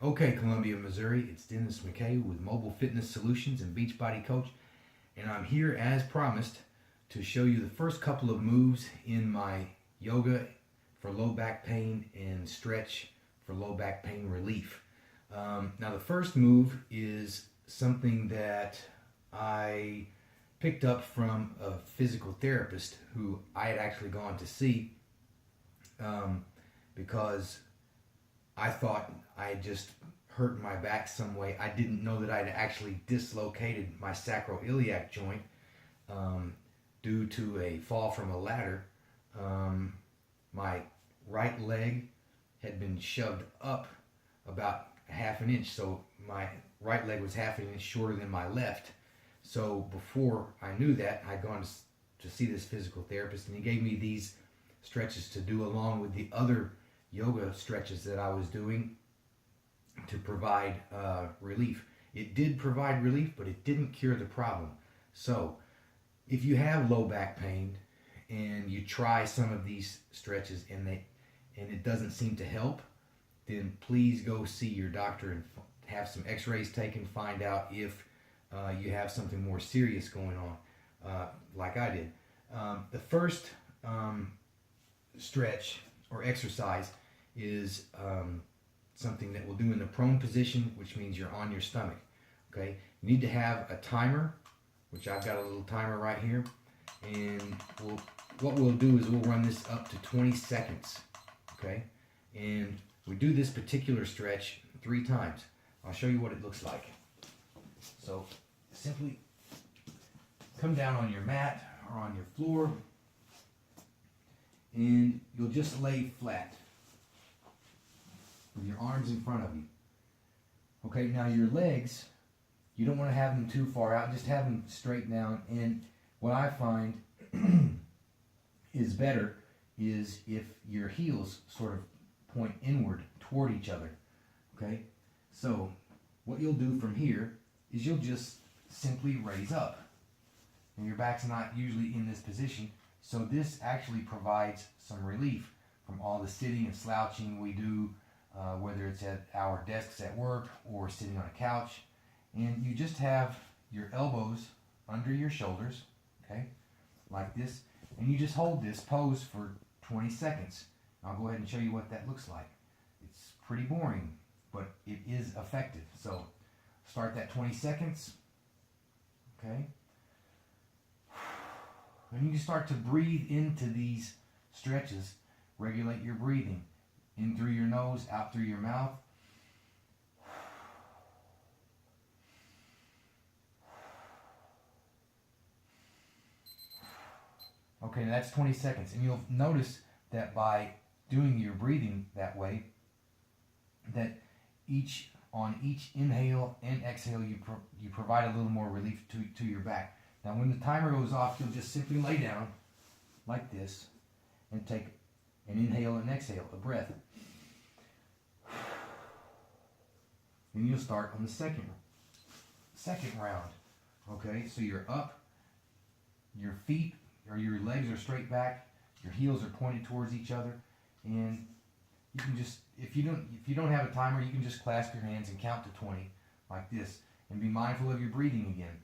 Okay, Columbia, Missouri, it's Dennis McKay with Mobile Fitness Solutions and Beachbody Coach, and I'm here as promised to show you the first couple of moves in my yoga for low back pain and stretch for low back pain relief. Now, the first move is something that I picked up from a physical therapist who I had actually gone to see because I thought I had just hurt my back some way. I didn't know that I'd actually dislocated my sacroiliac joint due to a fall from a ladder. My right leg had been shoved up about half an inch, so my right leg was half an inch shorter than my left. So before I knew that, I'd gone to see this physical therapist, and he gave me these stretches to do along with the other yoga stretches that I was doing to provide relief. It did provide relief, but it didn't cure the problem. So if you have low back pain and you try some of these stretches and it doesn't seem to help, then please go see your doctor and have some x-rays taken, find out if you have something more serious going on, like I did. The first stretch or exercise is something that we'll do in the prone position, which means you're on your stomach. Okay, you need to have a timer, which I've got a little timer right here, and what we'll do is we'll run this up to 20 seconds. Okay, and we do this particular stretch 3 times. I'll show you what it looks like. So simply come down on your mat or on your floor, and you'll just lay flat with your arms in front of you. Okay, now your legs, you don't want to have them too far out, just have them straight down. And what I find is better is if your heels sort of point inward toward each other. Okay, so what you'll do from here is you'll just simply raise up, and your back's not usually in this position, so this actually provides some relief from all the sitting and slouching we do, whether it's at our desks at work or sitting on a couch. And you just have your elbows under your shoulders, okay, like this, and you just hold this pose for 20 seconds. I'll go ahead and show you what that looks like. It's pretty boring, but it is effective. So start that 20 seconds, okay? And you can start to breathe into these stretches. Regulate your breathing. In through your nose, out through your mouth. Okay, now that's 20 seconds. And you'll notice that by doing your breathing that way, that on each inhale and exhale, you provide a little more relief to your back. Now, when the timer goes off, you'll just simply lay down like this and take an inhale and exhale, a breath. And you'll start on the second round. Okay, so you're up, your feet or your legs are straight back, your heels are pointed towards each other, and you can just, if you don't have a timer, you can just clasp your hands and count to 20 like this, and be mindful of your breathing again.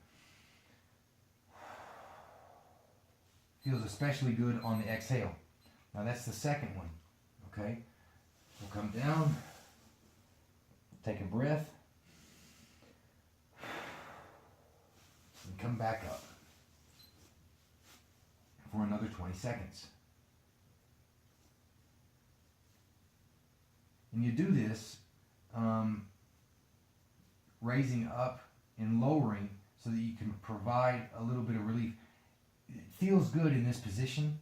Feels especially good on the exhale. Now that's the second one. Okay, we'll come down, take a breath, and come back up for another 20 seconds. And you do this raising up and lowering so that you can provide a little bit of relief. It feels good in this position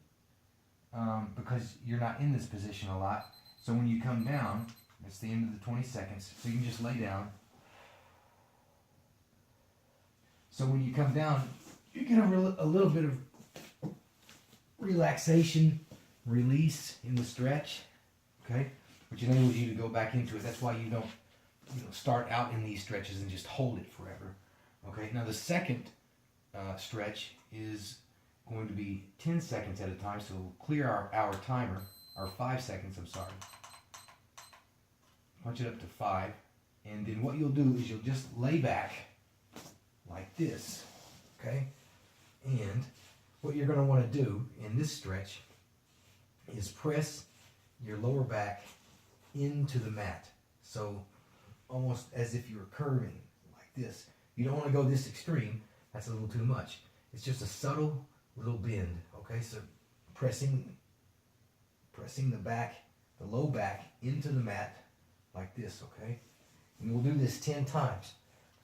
because you're not in this position a lot. So when you come down, that's the end of the 20 seconds, so you can just lay down. So when you come down, you get a little bit of relaxation, release in the stretch, okay? Which enables you to go back into it. That's why you don't start out in these stretches and just hold it forever. Okay, now the second stretch is going to be 10 seconds at a time, so we'll clear our timer, our 5 seconds, I'm sorry. Punch it up to 5. And then what you'll do is you'll just lay back like this, okay? And what you're going to want to do in this stretch is press your lower back into the mat. So almost as if you were curving like this. You don't want to go this extreme. That's a little too much. It's just a subtle little bend, okay? So pressing the back, the low back into the mat like this, okay? And we'll do this 10 times,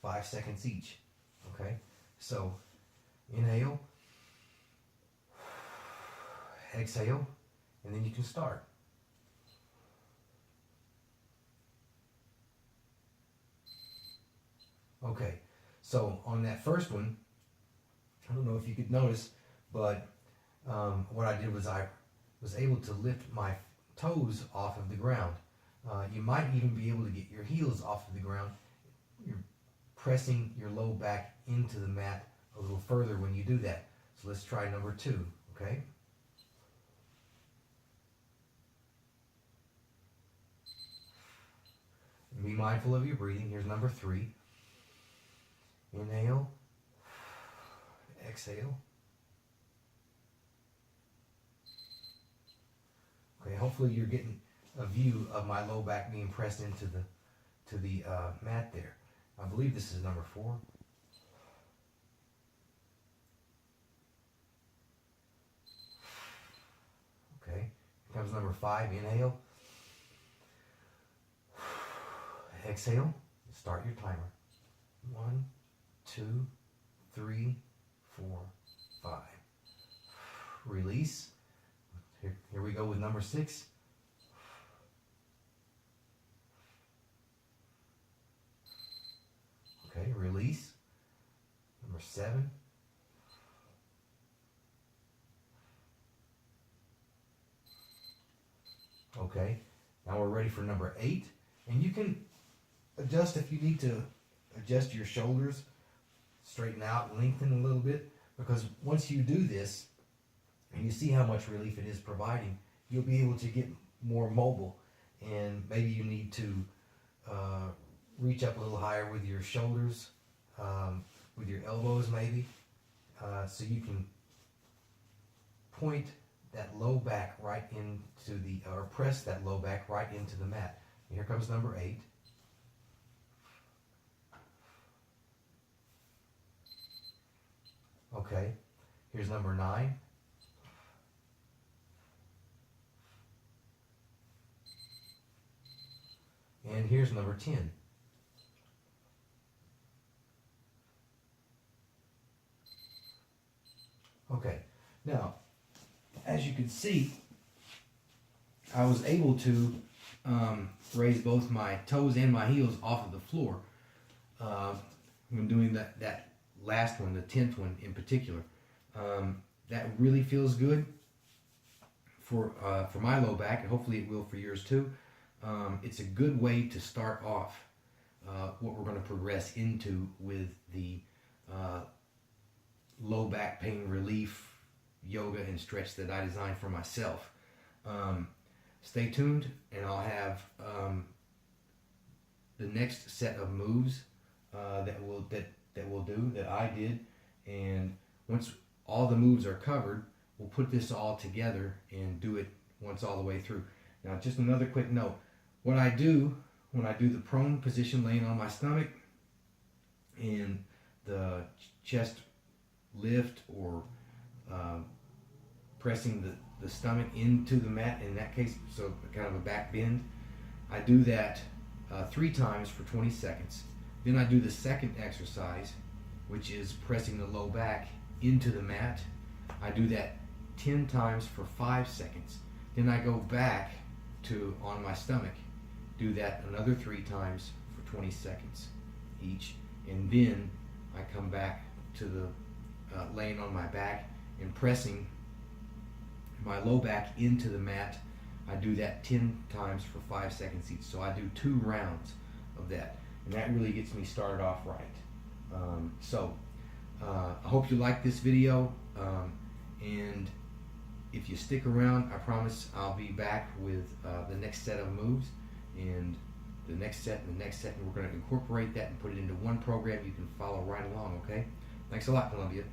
5 seconds each, okay? So inhale, exhale, and then you can start. Okay, so on that first one, I don't know if you could notice, but what I did was I was able to lift my toes off of the ground. You might even be able to get your heels off of the ground. You're pressing your low back into the mat a little further when you do that. So let's try number 2, okay? And be mindful of your breathing. Here's number 3. Inhale, exhale. Okay, hopefully you're getting a view of my low back being pressed into the mat there. I believe this is number 4. Okay, here comes number 5. Inhale, exhale. Start your timer. 1, 2, 3, 4, 5. Release. Here we go with number 6. Okay, release. Number 7. Okay, now we're ready for number 8. And you can adjust if you need to adjust your shoulders, straighten out, lengthen a little bit, because once you do this and you see how much relief it is providing, you'll be able to get more mobile, and maybe you need to reach up a little higher with your shoulders, with your elbows maybe, so you can point that low back right into or press that low back right into the mat. And here comes number 8. Okay, here's number 9. And here's number 10. Okay, now, as you can see, I was able to raise both my toes and my heels off of the floor when doing that last one, the 10th one in particular. That really feels good for my low back, and hopefully it will for yours too. It's a good way to start off what we're going to progress into with the low back pain relief yoga and stretch that I designed for myself. Stay tuned, and I'll have the next set of moves that I did, and once all the moves are covered, we'll put this all together and do it once all the way through. Now, just another quick note: what I do when I do the prone position, laying on my stomach, and the chest lift or pressing the stomach into the mat, in that case, so kind of a back bend, I do that 3 times for 20 seconds. Then I do the second exercise, which is pressing the low back into the mat. I do that 10 times for 5 seconds. Then I go back to on my stomach, do that another 3 times for 20 seconds each, and then I come back to the laying on my back and pressing my low back into the mat. I do that 10 times for 5 seconds each. So I do 2 rounds of that, and that really gets me started off right. I hope you like this video, and if you stick around, I promise I'll be back with the next set of moves, and the next set, and the next set, and we're going to incorporate that and put it into one program you can follow right along, okay? Thanks a lot, Columbia.